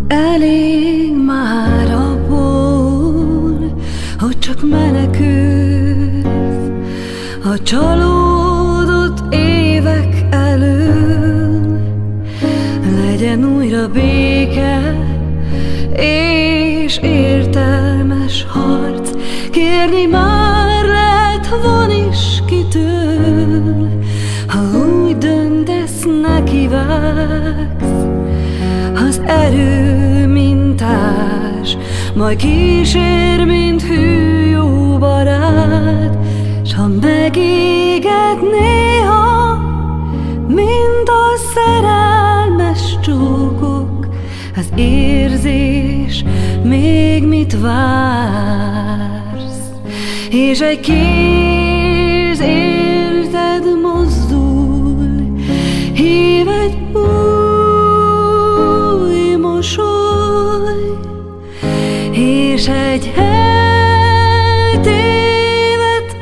Elég már abból, hogy csak menekülsz a csalódott évek elől. Legyen újra béke és értelmes harc, kérni már lehet van is kitől. Ha úgy döntesz, nekivágsz, az erő mintás, majd kísér, mint hű jó barát. S ha megéged néha, mint a szerelmes csókok, az érzés, még mit vársz? És egy kéz érted mozdul, hív egy új mosoly, és egy eltévedt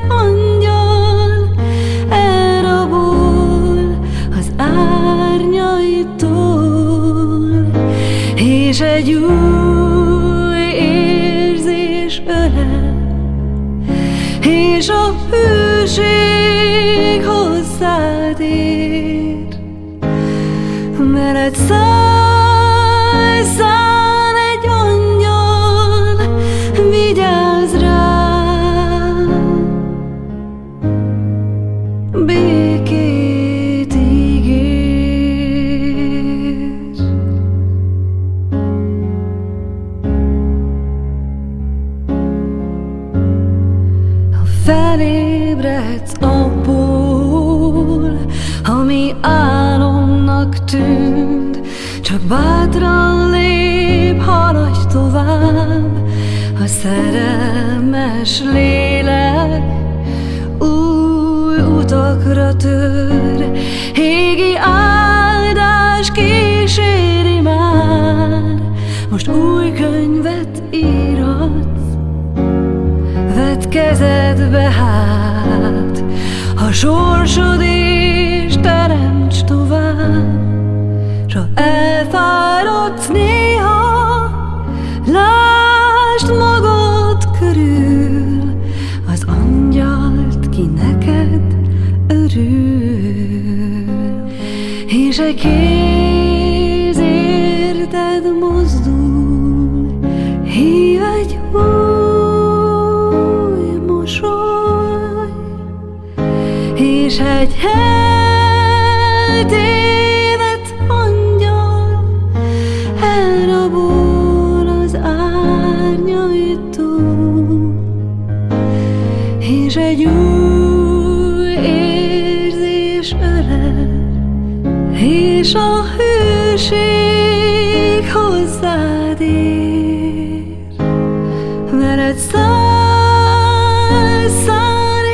angyal elrabol az árnyaitól, és egy új érzés ölel, és a hűség hozzád ér. Veled szán egy angyal, vigyázz rám, békét ígér. Ha felébredsz abból, ami álomnak tűnt, csak bátran lép, haladj tovább. A szerelmes lélek új utakra tör, égi áldás kíséri már. Most új könyvet írhatsz, vedd kezedbe hát a sorsod, és teremts tovább. S ha elfáradsz néha, lásd magad körül az angyalt, ki neked örül. És egy kéz érted mozdul, hív egy új mosoly, és egy eltévedt angyal elrabol az árnyaitól, és egy új érzés ölel, és a hűség hozzád ér. Veled szán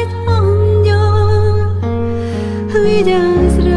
egy angyal, vigyázz rá.